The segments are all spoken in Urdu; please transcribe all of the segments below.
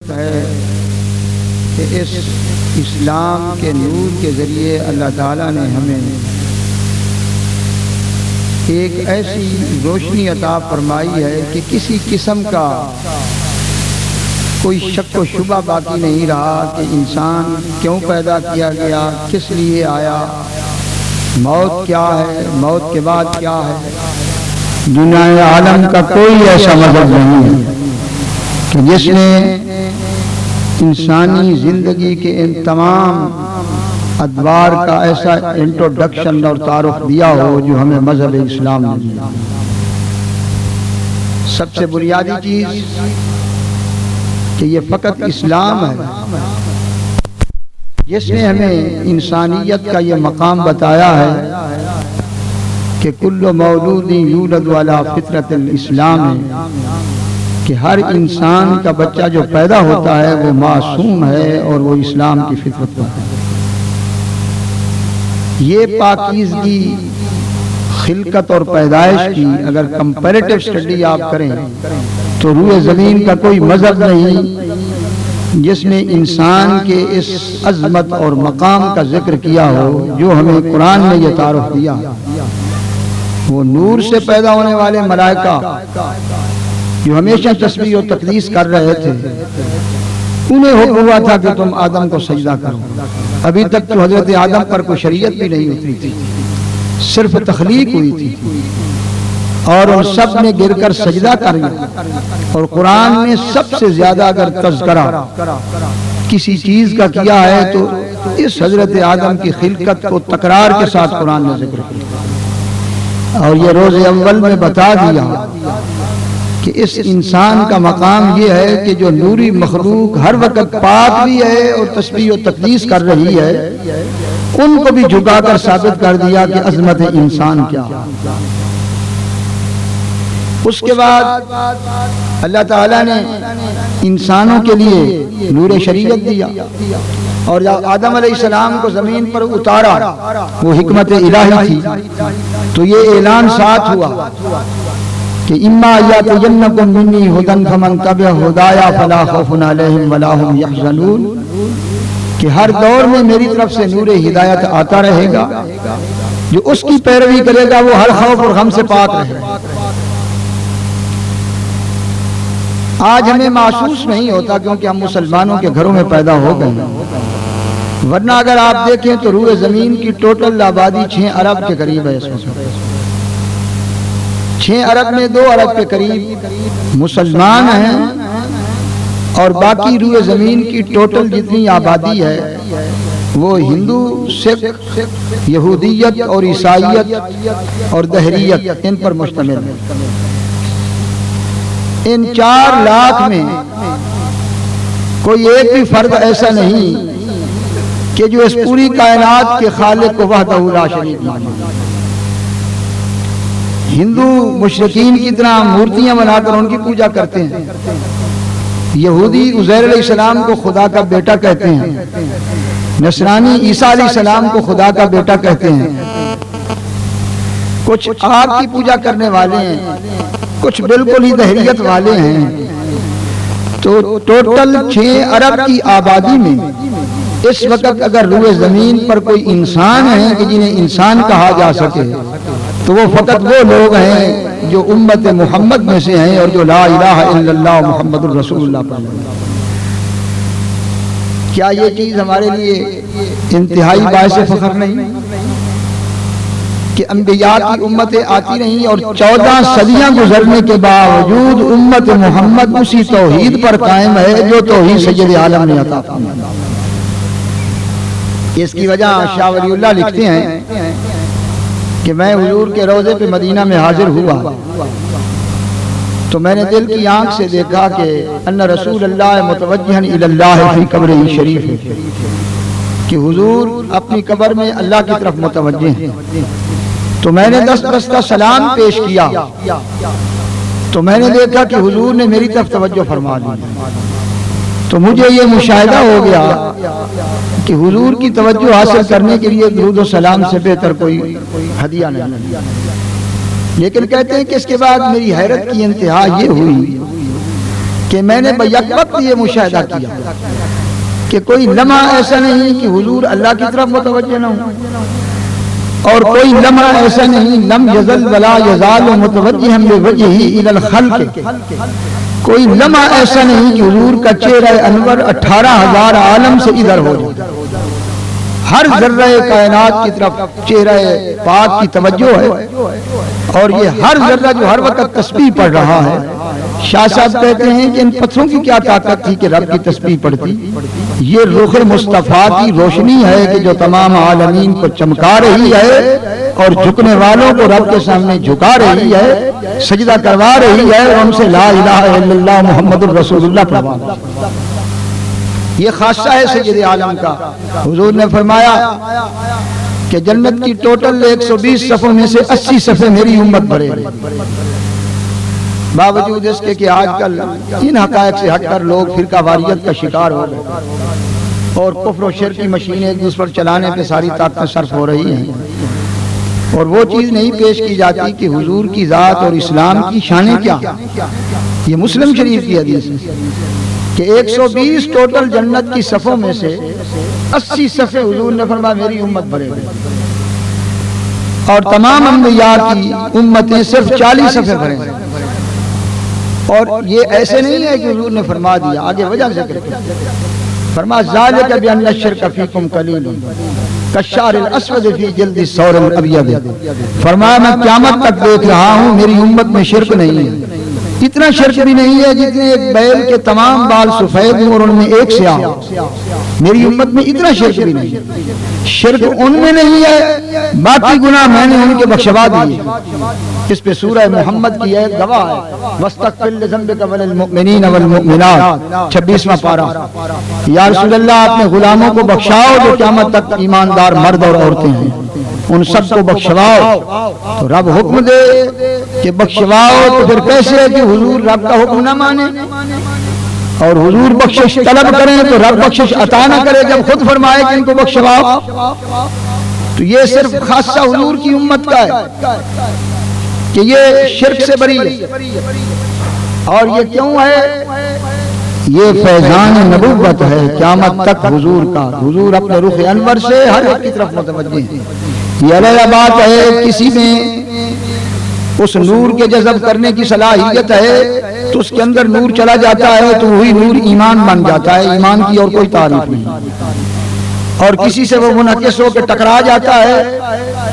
وقت ہے کہ اس اسلام کے نور کے ذریعے اللہ تعالیٰ نے ہمیں ایک ایسی روشنی عطا فرمائی ہے کہ کسی قسم کا کوئی شک و شبہ باقی نہیں رہا کہ انسان کیوں پیدا کیا گیا، کس لیے آیا، موت کیا ہے، موت کے بعد کیا ہے۔ دنیا عالم کا کوئی ایسا مذہب نہیں ہے کہ جس نے انسانی زندگی کے ان تمام ادوار کا ایسا انٹروڈکشن اور تعارف دیا ہو جو ہمیں مذہب اسلام نے دیا۔ سب سے بنیادی چیز کہ یہ فقط اسلام ہے جس نے ہمیں انسانیت کا یہ مقام بتایا ہے کہ کل مولود یولد علی فطرت الاسلام ہے، کہ ہر انسان کا بچہ جو پیدا ہوتا ہے وہ معصوم ہے اور وہ اسلام کی فطرت پر ہے۔ یہ پاکیزگی خلقت اور پیدائش کی اگر کمپیریٹیو سٹڈی آپ کریں تو روئے زمین کا کوئی مذہب نہیں جس نے انسان کے اس عظمت اور مقام کا ذکر کیا ہو جو ہمیں قرآن میں یہ تعارف دیا۔ وہ نور سے پیدا ہونے والے ملائکہ جو ہمیشہ تسبیح و تقدیس کر رہے تھے، انہیں حکم ہوا تھا کہ تم آدم کو سجدہ کرو۔ ابھی تک تو حضرت آدم پر کوئی شریعت بھی نہیں اتری تھی، صرف تخلیق ہوئی تھی، اور ان سب نے گر کر سجدہ کر لیا۔ اور قرآن میں سب سے زیادہ اگر تذکرہ کسی چیز کا کیا ہے تو اس حضرت آدم کی خلقت کو تکرار کے ساتھ قرآن نے ذکر کیا، اور یہ روز اول میں بتا دیا کہ اس انسان کا مقام یہ ہے کہ جو نوری مخلوق ہر وقت پاک بھی ہے اور تسبیح و تقدیس کر رہی ہے، ان کو بھی جھکا کر ثابت کر دیا کہ عظمت انسان کیا۔ اس کے بعد اللہ تعالیٰ نے انسانوں کے لیے نور شریعت دیا، اور جب آدم علیہ السلام کو زمین پر اتارا وہ حکمت الہی تھی، تو یہ اعلان ساتھ ہوا کہ اما یاتینکم منی ھدی فمن تبع ھدایا فلا خوف علیہم ولا ھم یحزنون، کہ ہر دور میں میری طرف سے نور ہدایت آتا رہے گا، جو اس کی پیروی کرے گا وہ ہر خوف اور غم سے پاک رہے گا۔ آج ہمیں محسوس نہیں ہوتا کیونکہ ہم مسلمانوں کے گھروں میں پیدا ہو گئے ہیں، ورنہ اگر آپ دیکھیں تو روئے زمین کی ٹوٹل آبادی 6 ارب کے قریب ہے۔ اس وقت 6 ارب میں 2 ارب کے قریب مسلمان ہیں، اور باقی روئے زمین کی ٹوٹل جتنی آبادی ہے وہ ہندو، سکھ، یہودیت اور عیسائیت اور دہریت ان پر مشتمل ہے۔ ان 4 لاکھ میں کوئی ایک بھی فرد ایسا نہیں کہ جو اس پوری کائنات کے خالق کو وحدہ لا شریک مانے۔ ہندو مشرکین کی طرح مورتیاں بنا کر ان کی پوجا کرتے ہیں، یہودی عزیر علیہ السلام کو خدا کا بیٹا کہتے ہیں، نصرانی عیسیٰ علیہ السلام کو خدا کا بیٹا کہتے ہیں، کچھ آگ کی پوجا کرنے والے ہیں، کچھ بالکل ہی دہریت والے ہیں۔ تو ٹوٹل 6 ارب کی آبادی میں اس وقت اگر روئے زمین پر کوئی انسان ہے کہ جنہیں انسان کہا جا سکے تو وہ فقط وہ لوگ ہیں جو امت محمد میں سے ہیں اور جو لا الہ الا اللہ محمد الرسول اللہ پڑھ رہے ہیں۔ کیا یہ چیز ہمارے لیے انتہائی باعث فخر نہیں کہ انبیاء کی امتیں آتی رہیں اور 14 صدیاں گزرنے کے باوجود امت محمد اسی توحید پر قائم ہے جو توحید سید عالم نے عطا فرمائی۔ اس کی وجہ شاہ ولی اللہ لکھتے ہیں کہ میں حضور کے روضے پہ مدینہ میں حاضر ہوا تو میں نے دل کی آنکھ سے دیکھا کہ ان رسول اللہ متوجہ الی اللہ فی قبرہ شریف، کہ حضور اپنی قبر میں اللہ کی طرف متوجہ ہیں۔ تو میں نے دست بستہ سلام پیش کیا تو میں نے دیکھا کہ حضور نے میری طرف توجہ فرما لی، تو مجھے یہ مشاہدہ ہو گیا کہ حضور کی توجہ حاصل کرنے کے لیے درود و سلام سے بہتر کوئی ہدیہ نہیں۔ لیکن کہتے ہیں کہ اس کے بعد میری حیرت کی انتہا یہ ہوئی کہ میں نے بیک وقت یہ مشاہدہ کیا کہ کوئی لمحہ ایسا نہیں کہ حضور اللہ کی طرف متوجہ نہ ہوں، اور کوئی لمحہ ایسا نہیں لم یزل ولا یزال متوجہ بوجہہ الی الخلق، کوئی لمحہ ایسا نہیں کہ حضور کا چہرہ انور 18,000 عالم سے ادھر ہو جائے، ہر ذرہ کائنات کی طرف چہرہ پاک کی توجہ ہے، اور یہ ہر ذرہ جو ہر وقت تسبیح پڑھ رہا ہے۔ شاہ صاحب کہتے ہیں کہ ان پتھروں کی کیا طاقت تھی کہ رب کی تسبیح پڑھتی، یہ رخ مصطفیٰ کی روشنی ہے کہ جو تمام عالمین کو چمکا رہی ہے اور جھکنے والوں کو رب کے سامنے جھکا رہی ہے، سجدہ کروا رہی ہے، اور ان سے لا الہ الا اللہ محمد الرسول اللہ پڑھوا۔ یہ خاصہ ہے سید عالم کا۔ حضور نے فرمایا کہ جنت کی ٹوٹل 120 صفوں میں سے 80 صفحے میری امت بھرے، باوجود اس کے کہ آج کل ان حقائق سے ہٹ کر لوگ فرقہ واریت کا شکار ہو گئے اور کفر و شرک کی مشینیں ایک دوسرے پر چلانے پہ ساری طاقتیں صرف ہو رہی ہیں، اور وہ چیز نہیں پیش کی جاتی کہ حضور کی ذات اور اسلام کی شانیں کیا۔ یہ مسلم شریف کی حدیث ہے کہ 120 ٹوٹل جنت کی صفوں میں سے 80 صفحے حضور نے فرمایا میری امت بھرے ہوئے، اور تمام انبیاء کی امتیں صرف 40 صفحے بھرے ہیں۔ اور یہ ایسے نہیں ہے کہ حضور نے فرما دیا، آگے وجہ ذکر کیا، فرما ذالک بان الشرک فیکم قلیل کالشعر الاسود فی جلد الثور الابیض، فرمایا میں قیامت تک دیکھ رہا ہوں میری امت میں شرک نہیں ہے، اتنا شرک بھی نہیں ہے جتنے ایک بیل کے تمام بال سفید ہیں اور ان میں ایک سیاہ، میری امت میں اتنا شرک بھی نہیں ہے۔ شرک ان میں نہیں ہے، باقی گناہ میں نے ان کے بخشوا دیے۔ اس پہ سورہ محمد کی ایک گواہ ہے، وَاسْتَغْفِرْ لِذَنبِكَ وَلِلْمُؤْمِنِينَ وَالْمُؤْمِنَاتِ 26واں پارہ۔ یا رسول اللہ اپنے غلاموں کو بخشاؤ جو قیامت تک ایماندار مرد اور عورتیں ہیں، ان سب کو بخشواؤ۔ تو رب حکم دے کہ بخشواؤ، تو پھر کیسے ہے کہ حضور رب کا حکم نہ مانے اور حضور بخشش طلب کریں تو رب بخشش عطا نہ کرے جب خود فرمائے کہ ان کو بخشواؤ؟ تو یہ صرف خاصہ حضور کی امت کا ہے کہ یہ شرک سے بری ہے۔ اور یہ کیوں ہے؟ یہ فیضان نبوت ہے قیامت تک حضور کا، حضور اپنے رخ انور سے ہر ایک کی طرف متوجہ ہیں۔ یہ علیہ بات ہے کسی میں اس نور کے جذب کرنے کی صلاحیت ہے تو اس کے اندر نور چلا جاتا ہے تو وہی نور ایمان بن جاتا ہے، ایمان کی اور کوئی تعریف نہیں۔ اور کسی سے وہ منعکس ہو کے ٹکرا جاتا ہے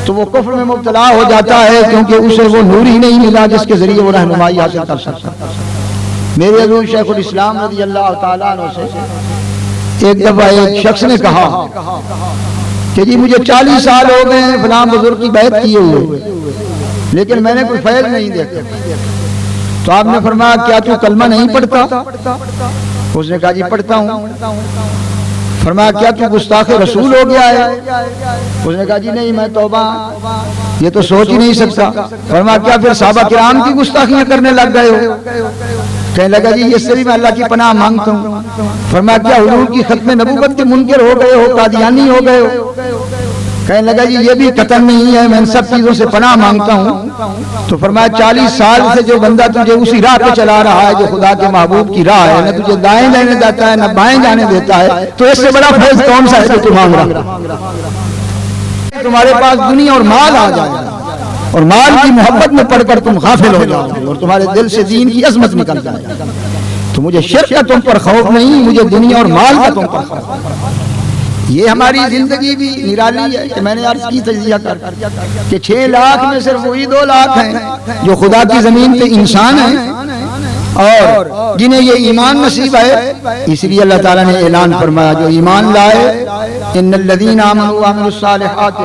تو وہ کفر میں مبتلا ہو جاتا ہے، کیونکہ اسے وہ نور ہی نہیں ملا جس کے ذریعے وہ رہنمائی حاصل کر سکتا۔ میرے حضور شیخ الاسلام رضی اللہ تعالیٰ عنہ سے ایک دفعہ ایک شخص نے کہا کہ جی مجھے 40 سال ہو گئے ہیں فلاں بزرگ کی بیعت کیے ہوئے، لیکن میں نے کوئی فیض نہیں دیکھا۔ تو آپ نے فرمایا کیا تو کلمہ نہیں پڑھتا؟ اس نے کہا جی پڑھتا ہوں۔ فرمایا کیا تو گستاخ رسول ہو گیا ہے؟ اس نے کہا جی نہیں میں توبہ، یہ تو سوچ ہی نہیں سکتا۔ فرمایا کیا پھر صحابہ کرام کی گستاخیاں کرنے لگ گئے ہو؟ کہنے لگا جی اس سے بھی میں اللہ کی پناہ مانگتا ہوں۔ فرمایا کیا حضور کی ختم نبوت کے منکر ہو گئے ہو، قادیانی ہو گئے ہو؟ کہنے لگا جی یہ بھی قطن نہیں ہے، میں ان سب چیزوں سے پناہ مانگتا ہوں۔ تو فرمایا 40 سال سے جو بندہ تجھے اسی راہ پہ چلا رہا ہے جو خدا کے محبوب کی راہ ہے، نہ تجھے دائیں جانے دیتا ہے نہ بائیں جانے دیتا ہے، تو اس سے بڑا فیض کون سا ہے جو تم مانگ رہا؟ تمہارے پاس دنیا اور مال آ جائے اور مال کی محبت میں پڑھ کر تم غافل ہو جاؤ اور تمہارے دل سے دین کی عظمت نکل جائے، تو مجھے شرک کا تم پر خوف نہیں، مجھے دنیا اور مال کا تم پر خوف۔ یہ ہماری زندگی بھی نرالی ہے کہ میں نے عرض کی تجزیہ کر کہ 6 لاکھ میں صرف وہی 2 لاکھ ہیں جو خدا کی زمین پہ انسان ہیں اور جنہیں یہ ایمان نصیب ہے۔ اس لیے اللہ تعالیٰ نے اعلان فرمایا جو ایمان لائے، ان الذین آمنوا وعملوا الصالحات،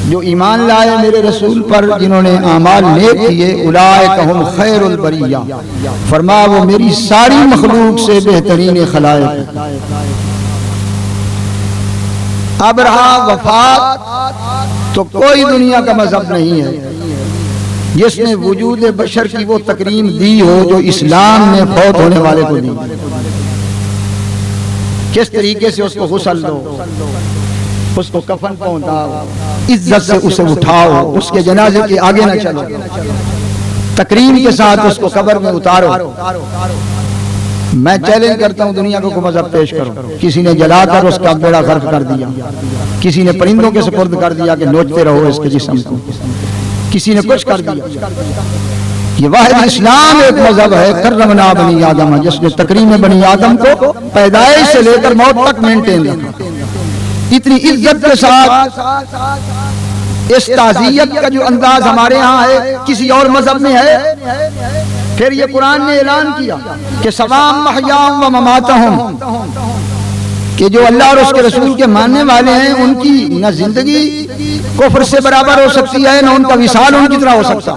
جو ایمان لائے میرے رسول پر جنہوں نے اعمال نیک کیے، اولئک هم خیر البریہ، فرمایا وہ میری ساری مخلوق سے بہترین خلائق۔ اب رہا وفات، تو کوئی دنیا کا مذہب نہیں ہے جس نے وجود بشر کی وہ تکریم دی ہو جو اسلام نے فوت ہونے والے کو دی۔ کس طریقے سے اس کو غسل دو، اس کو کفن پہناؤ، عزت سے اسے اٹھاؤ، اس کے جنازے کے آگے نہ چلو، تکریم کے ساتھ اس کو قبر میں اتارو، میں چیلنج کرتا ہوں دنیا کو مذہب پیش کرو. کسی نے جلا کر اس کا بیڑا غرق کر دیا, کسی نے پرندوں کے سپرد کر دیا کہ نوچتے رہو اس کے جسم کو, کسی نے کچھ کر دیا. یہ واحد اسلام ایک مذہب ہے کرمنا بنی آدم, جس نے تکریم بنی آدم کو پیدائش سے لے کر موت تک مینٹین رکھا. اتنی عزت کے ساتھ اس تعزیت کا جو انداز ہمارے ہاں ہے کسی اور مذہب میں ہے. پھر یہ قرآن نے اعلان کیا کہ سوام محیاہم و مماتہم, کہ جو اللہ اور اس کے رسول کے ماننے والے ہیں ان کی نہ زندگی کفر سے برابر ہو سکتی ہے نہ ان کا وصال ان کی طرح ہو سکتا.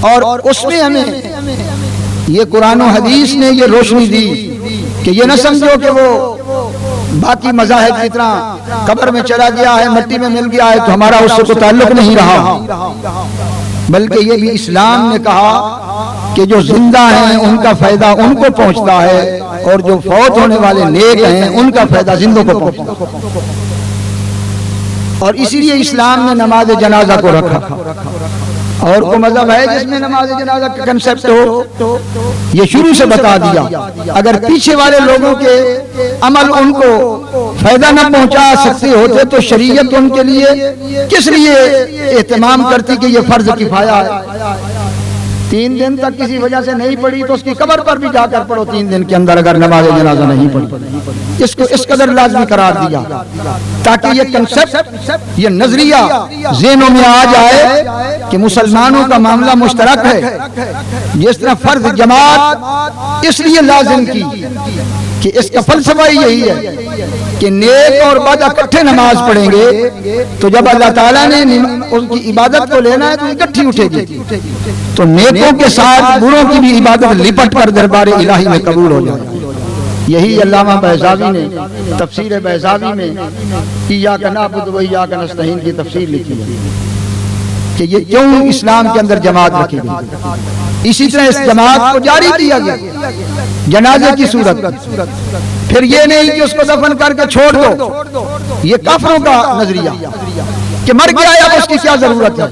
اور اس میں ہمیں یہ قرآن و حدیث نے یہ روشنی دی کہ یہ نہ سمجھو کہ وہ باقی مذاہب کی طرح قبر میں چلا گیا ہے, مٹی میں مل گیا ہے تو ہمارا اس سے کوئی تعلق نہیں رہا, بلکہ یہ بھی اسلام نے کہا کہ جو زندہ ہیں ان کا فائدہ ان کو پہنچتا ہے اور جو فوت ہونے والے نیک ہیں ان کا فائدہ زندوں کو پہنچتا ہے. اور اسی لیے اسلام نے نماز جنازہ کو رکھا. اور کوئی مذہب ہے جس میں نماز جنازہ کا کنسیپٹ ہو؟ یہ شروع سے بتا دیا. اگر پیچھے والے لوگوں کے عمل ان کو فائدہ نہ پہنچا سکتے ہوتے تو شریعت ان کے لیے کس لیے اہتمام کرتی کہ یہ فرض کفایہ ہے. 3 دن تک کسی وجہ سے نہیں پڑھی تو اس کی قبر پر بھی جا کر پڑھو 3 دن کے اندر اگر نماز جنازہ نہیں پڑھی. اس کو اس قدر لازمی قرار دیا تاکہ یہ کنسپٹ, یہ نظریہ ذہنوں میں آ جائے کہ مسلمانوں کا معاملہ مشترک ہے. جس طرح فرض جماعت اس لیے لازم کی کہ اس کا فلسفہ یہی ہے کہ نیک اور بد اکٹھے نماز پڑھیں گے تو جب اللہ تعالیٰ نے ان کی عبادت کو لینا ہے تو اکٹھی اٹھے گی, تو نیکوں کے ساتھ بروں کی بھی عبادت لپٹ کر دربار الہی میں قبول ہو جائے. یہی علامہ بیضاوی نے تفسیر بیضاوی میں ایاک نعبد و ایاک نستعین کی تفسیر لکھی ہے کہ یہ کیوں اسلام کے اندر جماعت رکھی گئی. اسی طرح اس جماعت کو جاری کیا گیا جنازے کی صورت. پھر یہ نہیں کہ اس کو دفن کر کے چھوڑ دو, یہ کافروں کا نظریہ کہ مر گیا ہے اب اس کی کیا ضرورت ہے.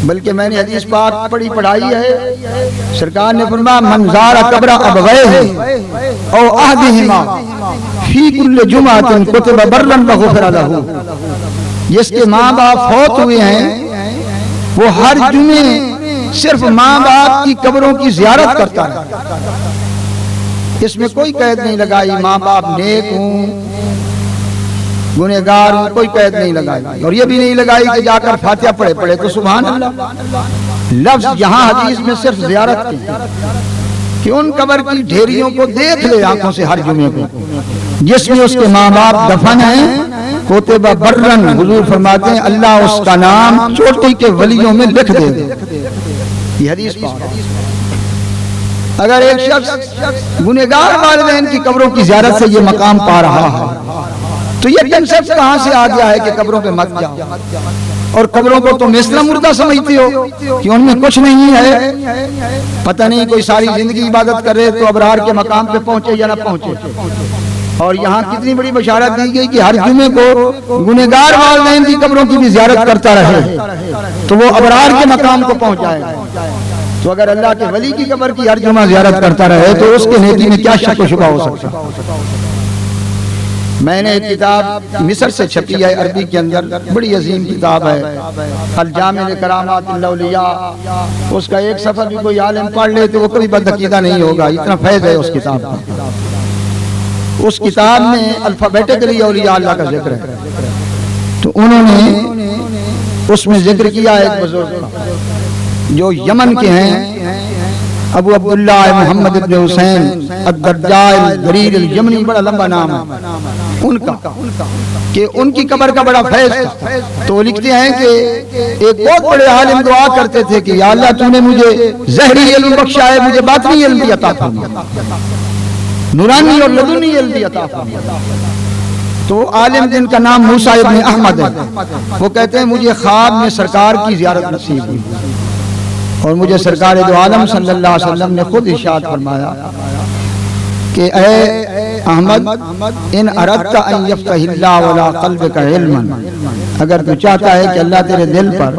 بلکہ میں نے حدیث پاک پڑھی پڑھائی ہے, سرکار نے فرمایا من زار قبر ابویہ او احدہما فی کل جمعۃ کتب برا وغفر لہ. جس کے ماں باپ فوت ہوئے ہیں وہ ہر جمعے صرف ماں باپ کی قبروں کی زیارت کرتا ہے. اس میں کوئی قید نہیں لگائی ماں باپ نیک ہوں گنہگار ہوں, کوئی قید نہیں لگائی. اور یہ بھی نہیں لگائی کہ جا کر فاتحہ پڑھے تو سبحان اللہ. لفظ یہاں حدیث میں صرف زیارت کی کہ ان قبر کی ڈھیریوں کو دیکھ لے آنکھوں سے ہر جمعے کو جس میں اس کے ماں باپ دفن ہیں. کوتبہ برن, حضور فرماتے ہیں اللہ اس کا نام چوٹی کے ولیوں میں لکھ دے. یہ حدیث پاک. اگر ایک شخص گنہگار والدین کی قبروں کی زیارت سے یہ مقام پا رہا ہے تو یہ کنسپٹ کہاں سے آ گیا ہے کہ قبروں پہ مت جاؤ, اور قبروں کو تم اس طرح مردہ سمجھتے ہو کہ ان میں کچھ نہیں ہے. پتہ نہیں کوئی ساری زندگی عبادت کرے تو ابرار کے مقام پہ پہنچے یا نہ پہنچے. اور یہاں کتنی بڑی بشارت دی گئی کہ ہر جمعے کو گنہگار والدین کی قبروں کی بھی زیارت کرتا رہے تو وہ ابرار کے مقام کو پہنچ جائے. تو اگر اللہ کے ولی کی قبر کی ہر جمعہ زیارت کرتا رہے تو اس کے نیکی میں کیا شک و شبہ ہو سکتا. میں نے ایک کتاب مصر سے چھپی ہے عربی کے اندر, بڑی عظیم کتاب ہے الجامع لکرامات الاولیاء. اس کا ایک صفحہ بھی کوئی عالم پڑھ لے تو وہ کبھی بدعقیدہ نہیں ہوگا, اتنا فیض ہے اس کتاب کا. اس کتاب میں الفابیٹکلی اولیاء اللہ کا ذکر ہے. تو انہوں نے اس میں ذکر کیا ایک بزرگ کا جو یمن کے ہیں, ابو عبداللہ محمد ابن حسین الدرجاء الغریر الیمنی, بڑا لمبا نام ہے ان کا, کہ ان کی قبر کا بڑا فیض تھا. تو وہ لکھتے ہیں کہ ایک بہت بڑے عالم دعا کرتے تھے کہ یا اللہ تو نے مجھے ظاہری علم بخشا ہے, مجھے باطنی علم بھی عطا فرما, نورانی اور لدنی علم بھی عطا فرما. تو عالم جن کا نام موسیٰ ابن احمد ہے, وہ کہتے ہیں مجھے خواب میں سرکار کی زیارت نصیب ہوئی اور مجھے سرکار دو عالم صلی اللہ علیہ وسلم نے خود ارشاد فرمایا کہ اے احمد ان اردت ان یفتح اللہ علی قلبک علما, اگر تو چاہتا ہے کہ اللہ تیرے دل پر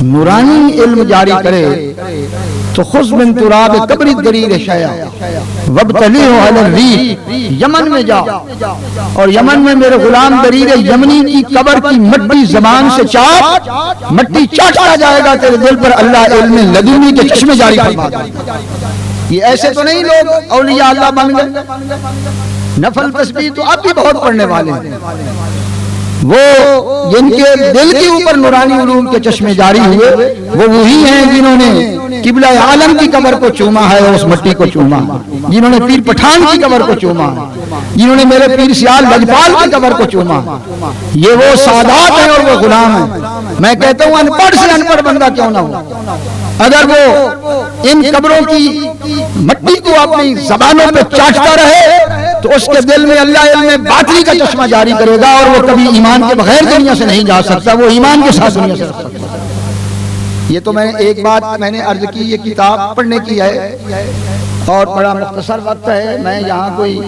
نورانی علم جاری کرے تو خذ من تراب قبر الدریر شیئا وابتلیہ علی الریح، یمن میں جا اور یمن میں میرے غلام دریر یمنی کی قبر کی مٹی زبان سے چاٹ، مٹی چاٹتا جائے گا تیرے دل پر اللہ علم لدنی کے چشمے جاری فرما دے گا۔ یہ ایسے تو نہیں لوگ اولیاء اللہ بن گئے، نفل تسبیح تو اب بھی بہت پڑھنے والے ہیں، وہ جن کے دل کے اوپر نورانی علوم کے چشمے جاری ہوئے وہ وہی ہیں جنہوں نے قبلہ عالم کی قبر کو چوما ہے اور اس مٹی کو چوما ہے، جنہوں نے پیر پٹھان کی قبر کو چوما ہے، جنہوں نے میرے پیر سیال لجپال کی قبر کو چوما ہے۔ یہ وہ سادات ہیں اور وہ غلام ہیں۔ میں کہتا ہوں ان پڑھ سے ان پڑھ بندہ کیوں نہ ہو، اگر وہ ان قبروں کی مٹی کو اپنی زبانوں پہ چاٹتا رہے تو اس کے دل میں اللہ علم باطنی کا چشمہ جاری کرے گا اور وہ کبھی ایمان کے بغیر دنیا سے نہیں جا سکتا، وہ ایمان کے ساتھ دنیا سے رہ سکتا۔ یہ تو میں نے ایک بات میں نے عرض کی، یہ کتاب پڑھنے کی ہے اور بڑا مختصر وقت ہے، میں یہاں کوئی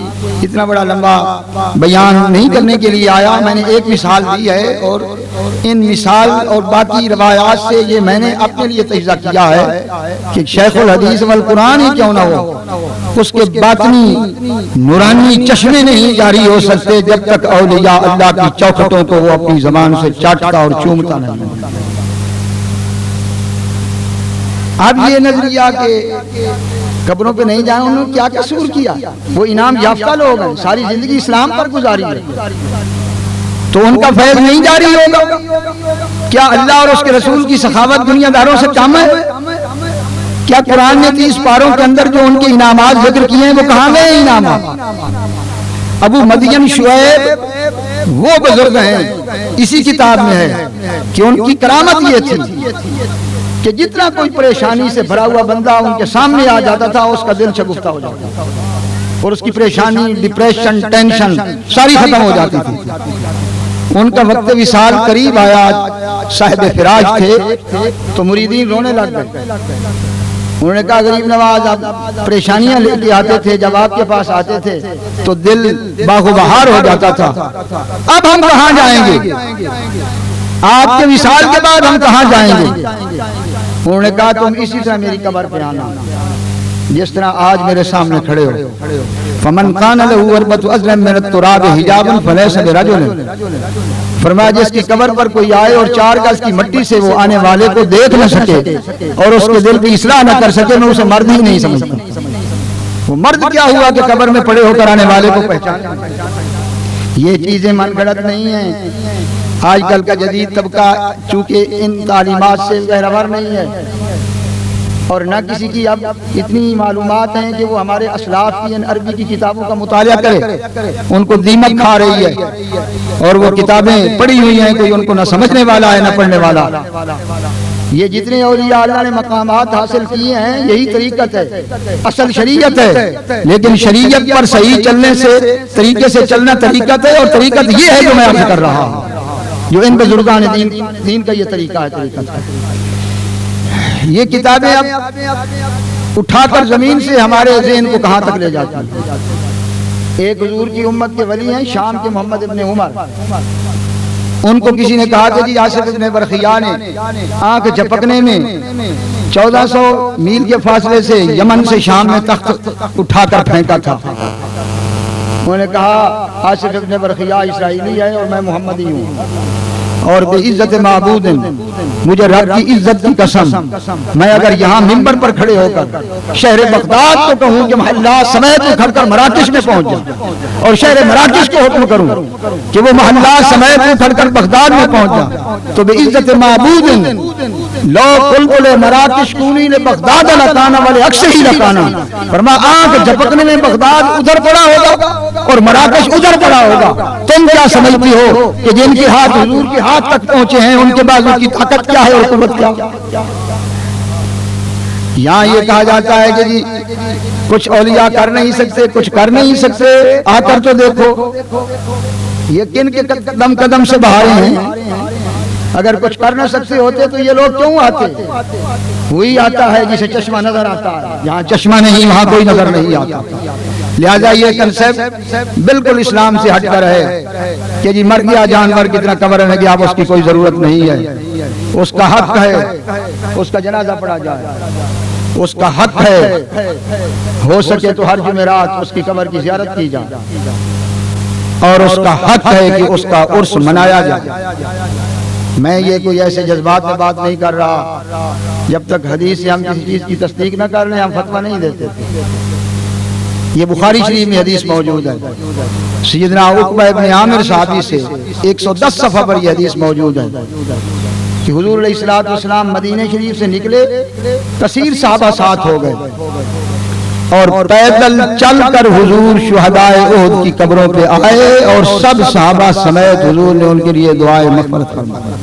اتنا بڑا لمبا بیان نہیں کرنے کے لیے آیا، میں نے ایک مثال دی ہے اور ان مثال اور باقی روایات سے یہ میں نے اپنے لیے تجزیہ کیا ہے کہ شیخ الحدیث والقرآن ہی کیوں نہ ہو، اس کے باطنی نورانی چشمے نہیں جاری ہو سکتے جب تک اولیاء اللہ کی چوکھٹوں کو وہ اپنی زبان سے چاٹتا اور چومتا نہیں۔ اب یہ نظریہ کہ قبروں پہ نہیں جائیں، انہوں نے کیا قصور کیا؟ وہ انعام یافتہ لوگ ہیں، ساری زندگی اسلام پر گزاری ہے، تو ان کا فیض نہیں جاری ہوگا؟ کیا اللہ اور اس کے رسول کی سخاوت دنیا داروں سے کم ہے؟ کیا قرآن نے 30 پاروں کے اندر جو ان کے انعامات ذکر کیے ہیں وہ کہاں گئے انعامات؟ ابو مدین شعیب وہ بزرگ ہیں، اسی کتاب میں ہے کہ ان کی کرامت یہ تھی کہ جتنا کوئی پریشانی سے بھرا ہوا بندہ ان کے سامنے آ جاتا تھا اس کا دل شگفتہ ہو جاتا تھا اور اس کی پریشانی، ڈپریشن، ٹینشن ساری ختم ہو جاتی تھی۔ ان کا وقت وصال قریب آیا، صاحب فراج تھے تو مریدین رونے لگ گئے۔ انہوں نے کہا غریب نواز آپ پریشانیاں لے کے آتے تھے، جب آپ کے پاس آتے تھے تو دل باغ و بہار ہو جاتا تھا، اب ہم کہاں جائیں گے؟ آپ کے وصال کے بعد ہم کہاں جائیں گے؟ انہوں نے کہا تم اسی طرح میری قبر پہ آنا جس طرح آج میرے سامنے کھڑے ہو۔ فمن کان لہ اربۃ اظلم من التراب حجابا فلیس برجل، فرمایا جس کی قبر پر کوئی آئے اور 4 گز کی مٹی سے وہ آنے والے کو دیکھ نہ سکے اور اس کے دل کی اصلاح نہ کر سکے، میں اسے مرد ہی نہیں سمجھتا۔ وہ مرد کیا ہوا کہ قبر میں پڑے ہو کر آنے والے کو پہچانے؟ یہ چیزیں من گھڑت نہیں ہیں۔ آج کل کا جدید طبقہ چونکہ ان تعلیمات سے بہرور نہیں ہے اور نہ کسی کی اب اتنی معلومات ہیں کہ وہ ہمارے اسلاف کی ان عربی کی کتابوں کا مطالعہ کرے، ان کو دیمک کھا رہی ہے اور وہ کتابیں پڑھی ہوئی ہیں، کوئی ان کو نہ سمجھنے والا ہے نہ پڑھنے والا۔ یہ جتنے اولیاء اللہ نے مقامات حاصل کیے ہیں یہی طریقت ہے، اصل شریعت ہے، لیکن شریعت پر صحیح چلنے سے طریقے سے چلنا طریقت ہے، اور طریقت یہ ہے جو میں آپ سے کر رہا ہوں، جو ان بزرگان دین کا یہ طریقہ ہے، طریقت ہے۔ یہ کتابیں اب اٹھا کر زمین سے ہمارے ذہن کو کہاں تک لے جاتی ہیں۔ ایک حضور کی امت کے ولی ہیں شام کے محمد ابن عمر، ان کو کسی نے کہا کہ جی آصف ابن برخیہ نے آنکھ جھپکنے میں 1400 میل کے فاصلے سے یمن سے شام میں تخت اٹھا کر پھینکا تھا۔ انہوں نے کہا آصف ابن برخیہ اسرائیلی ہے اور میں محمدی ہوں، اور بے عزت معبود مجھے رب کی عزت کی قسم، میں اگر یہاں منبر پر کھڑے ہو کر شہر بغداد کو کہوں کہ محلہ سمیت اکھڑ کر مراکش میں پہنچ جائے اور شہر مراکش کو حکم کروں کہ وہ محلہ سمیت اکھڑ کر بغداد میں پہنچ جائے تو بے عزت معبود لو قلقل مراکش کونی نے بغداد لکانا والے عکس ہی لکانا، فرما آنکھ جھپکنے میں بغداد ادھر پڑا ہوگا اور مراکش ادھر پڑا ہوگا۔ تم کیا سمجھتی ہو کہ جن کے ہاتھ حضور کے ہاتھ تک پہنچے ہیں ان کے بازو کی طاقت کیا ہے اور قوت کیا؟ یہاں یہ کہا جاتا ہے کہ جی کچھ اولیاء کر نہیں سکتے، کچھ کر نہیں سکتے، آ کر تو دیکھو یہ کن کے قدم قدم سے بہارے ہیں۔ اگر کچھ کر نہ سکتے ہوتے تو یہ لوگ کیوں آتے؟ وہی آتا ہے جسے چشمہ نظر آتا ہے، جہاں چشمہ نہیں وہاں کوئی نظر نہیں آتا۔ لہذا یہ کنسیپٹ بالکل اسلام سے ہٹ کر ہے کہ جی مر گیا جانور کتنا قبر میں گیا، اب اس کی کوئی ضرورت نہیں ہے، اس کا حق ہے اس کا جنازہ پڑھا جائے۔ اس کا حق ہے ہو سکے تو ہر جمعرات اس کی قبر کی زیارت کی جائے، اور اس کا حق ہے کہ اس کا عرس منایا جائے۔ میں یہ کوئی ایسے جذبات میں بات نہیں کر رہا، جب تک حدیث سے ہم کسی چیز کی تصدیق نہ کر لیں ہم فتویٰ نہیں دیتے۔ یہ بخاری شریف میں حدیث موجود ہے، سیدنا عقبہ ابن عامر صحابی سے 110 صفحہ پر یہ حدیث موجود ہے کہ حضور علیہ الصلوۃ والسلام مدینہ شریف سے نکلے، کثیر صحابہ ساتھ ہو گئے، اور پیدل چل کر حضور شہدائے احد کی قبروں پہ آئے، اور سب صحابہ سمیت حضور نے ان کے لیے دعائے مغفرت فرمائی۔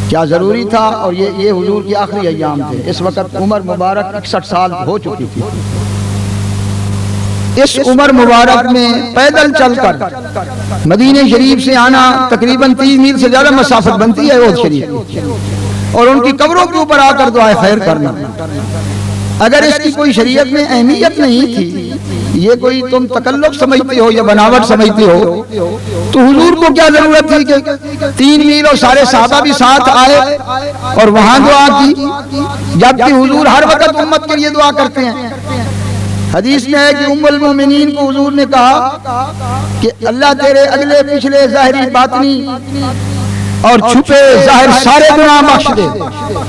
کیا ضروری تھا؟ اور یہ حضور کی آخری ایام تھے، اس وقت عمر مبارک 61 سال ہو چکی تھی۔ اس عمر مبارک میں پیدل چل کر مدینہ شریف سے آنا تقریباً 30 میل سے زیادہ مسافت بنتی ہے احد شریف، اور ان کی قبروں کے اوپر آ کر دعائے خیر کرنا۔ اگر اس کی کوئی شریعت میں اہمیت نہیں تھی، یہ کوئی تم تکلف سمجھتے ہو یا بناوٹ سمجھتے ہو، تو حضور کو کیا ضرورت تھی کہ 3 میل اور سارے صحابہ بھی ساتھ آئے اور وہاں دعا کی، جبکہ حضور ہر وقت امت کے لیے دعا کرتے ہیں۔ حدیث میں ہے کہ ام المومنین کو حضور نے کہا کہ اللہ تیرے اگلے پچھلے ظاہری باطنی اور چھپے ظاہر سارے گناہ بخش دے،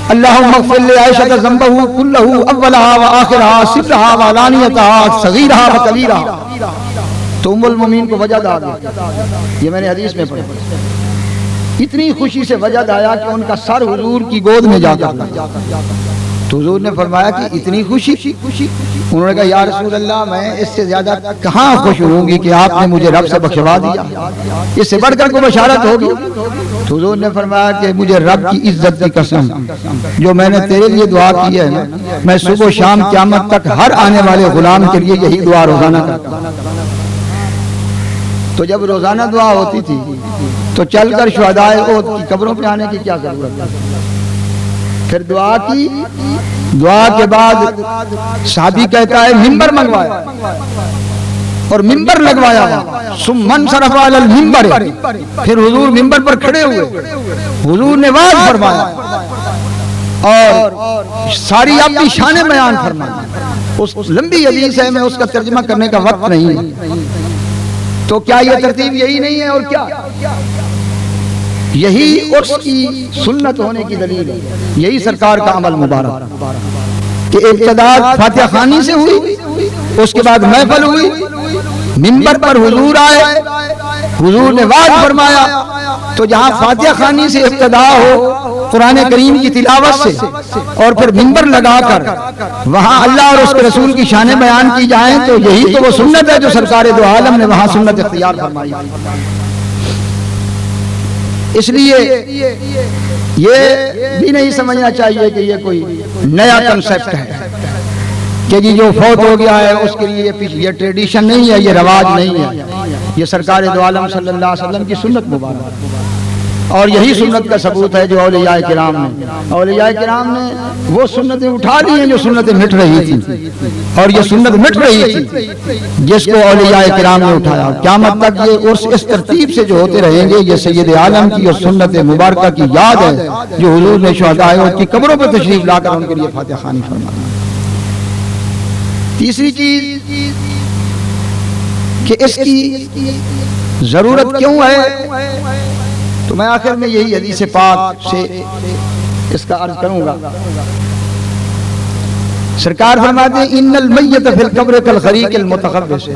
اللہم اغفر لعائشہ ذنبہ کلہ اولہا وآخرہا سرہا وعلانیتہا صغیرہا وکبیرہا۔ تو ام المومنین کو وجد آ گیا، یہ میں نے حدیث میں پڑھا، اتنی خوشی سے وجد آیا کہ ان کا سر حضور کی گود میں جا کر، تو حضور نے فرمایا کہ اتنی خوشی؟ انہوں نے کہا یا رسول اللہ میں اس سے زیادہ کہاں خوش ہوں گی کہ آپ نے مجھے رب سے بخشوا دیا، اس سے بڑھ کر کوئی بشارت ہوگی؟ تو حضور نے فرمایا کہ مجھے رب کی عزت کی قسم جو میں نے تیرے لیے دعا کی ہے، میں صبح و شام قیامت تک ہر آنے والے غلام کے لیے یہی دعا روزانہ کرتا ہوں۔ تو جب روزانہ دعا ہوتی تھی تو چل کر شہدائے احد کی قبروں پہ آنے کی کیا ضرورت ہے؟ پھر دعا کی، دعا کے بعد صحابی کہتا ہے ممبر منگوایا اور ممبر لگوایا، ثم انصرف علی المنبر، پھر حضور ممبر پر کھڑے ہوئے، حضور نے واعظ فرمایا اور ساری اپنی شان بیان فرمائی۔ اس لمبی حدیث ہے، میں اس کا ترجمہ کرنے کا وقت نہیں ہے۔ تو کیا یہ ترتیب یہی نہیں ہے اور کیا؟ یہی عرس کی سنت ہونے کی دلیل ہے، یہی سرکار کا عمل مبارک کہ ابتدا فاتحہ خوانی سے ہوئی، اس کے بعد محفل ہوئی، منبر پر حضور آئے، حضور نے واعظ فرمایا، تو جہاں فاتحہ خوانی سے ابتدا ہو قرآن کریم کی تلاوت سے، اور پھر منبر لگا کر وہاں اللہ اور اس کے رسول کی شان بیان کی جائیں، تو یہی تو وہ سنت ہے جو سرکار دو عالم نے وہاں سنت اختیار فرمائی۔ اس لیے یہ بھی نہیں سمجھنا چاہیے کہ یہ کوئی نیا کنسپٹ ہے کہ جی جو فوت ہو گیا ہے اس کے لیے یہ ٹریڈیشن نہیں ہے، یہ رواج نہیں ہے، یہ سرکار دو عالم صلی اللہ علیہ وسلم کی سنت مبارک، اور یہی سنت کا ثبوت ہے جو اولیاء کرام نے وہ سنتیں اٹھا لی ہیں جو سنتیں مٹ رہی تھی، اور یہ سنت مٹ رہی تھی جس کو اولیاء کرام نے اٹھایا۔ قیامت تک یہ عرس اس ترتیب سے جو ہوتے رہیں گے، یہ سید عالم کی اور سنت مبارکہ کی یاد ہے جو حضور نے شہدائے احد کی قبروں پر تشریف لا کر ان کے لیے فاتحہ خوانی فرمائی۔ تیسری چیز کہ اس کی ضرورت کیوں ہے، تو میں آخر میں یہی حدیث پاک سے اس کا عرض کروں گا۔ سرکار فرماتے ہیں ان المیت فی القبر کالخریق المتخبس،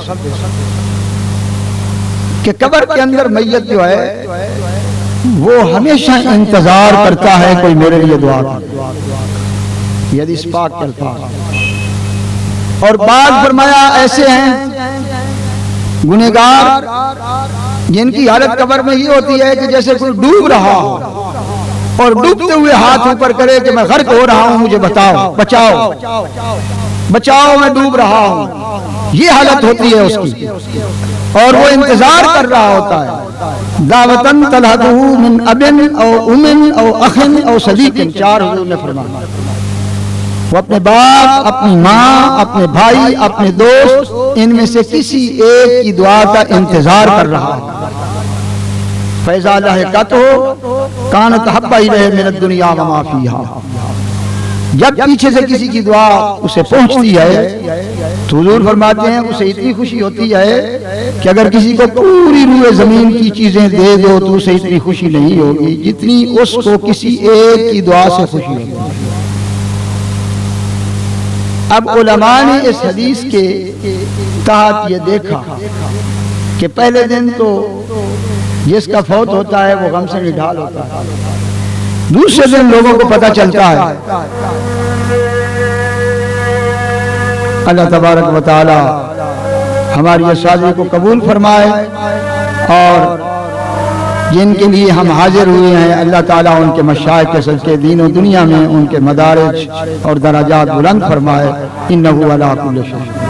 کہ قبر کے اندر میت جو ہے وہ ہمیشہ انتظار کرتا ہے کوئی میرے لیے دعا کرے، یہ حدیث پاک کے الفاظ۔ اور بعد فرمایا ایسے ہیں گنہگار جن کی حالت قبر میں یہ ہوتی ہے کہ جیسے کوئی ڈوب رہا ہو اور ڈوبتے ہوئے ہاتھ اوپر کرے کہ میں غرق ہو رہا ہوں، مجھے بتاؤ، بچاؤ میں ڈوب رہا ہوں، یہ حالت ہوتی ہے اس کی، اور وہ انتظار کر رہا ہوتا ہے۔ دعوتن تلحقہ من ابن او امن او اخن او صدیق، 4 حضور نے فرمایا، وہ اپنے باپ، اپنی ماں، اپنے بھائی، اپنے دوست، ان میں سے کسی ایک کی دعا کا انتظار کر رہا ہے۔ فَإِذَا لَحِقَتْهُ كَانَتْ أَحَبَّ إِلَيْهِ مِنَ الدُّنْيَا وَمَا فِيهَا، جب پیچھے سے کسی کی دعا اسے پہنچتی ہے تو حضور فرماتے ہیں اسے اتنی خوشی ہوتی ہے کہ اگر کسی کو پوری روئے زمین کی چیزیں دے دو تو اسے اتنی خوشی نہیں ہوگی جتنی اس کو کسی ایک کی دعا سے خوشی ہوگی۔ اب علماء نے اس حدیث کے تحت یہ دیکھا کہ پہلے دن تو جس کا فوت ہوتا ہے وہ غم سے نڈھال ہوتا ہے، دوسرے دن لوگوں کو پتہ چلتا ہے۔ اللہ تبارک و تعالی ہماری اس شادی کو قبول فرمائے، اور جن کے لیے ہم حاضر ہوئے ہیں اللہ تعالیٰ ان کے مشائخ کے صدقے دین و دنیا میں ان کے مدارج اور درجات بلند فرمائے۔ انہ علی کل شیء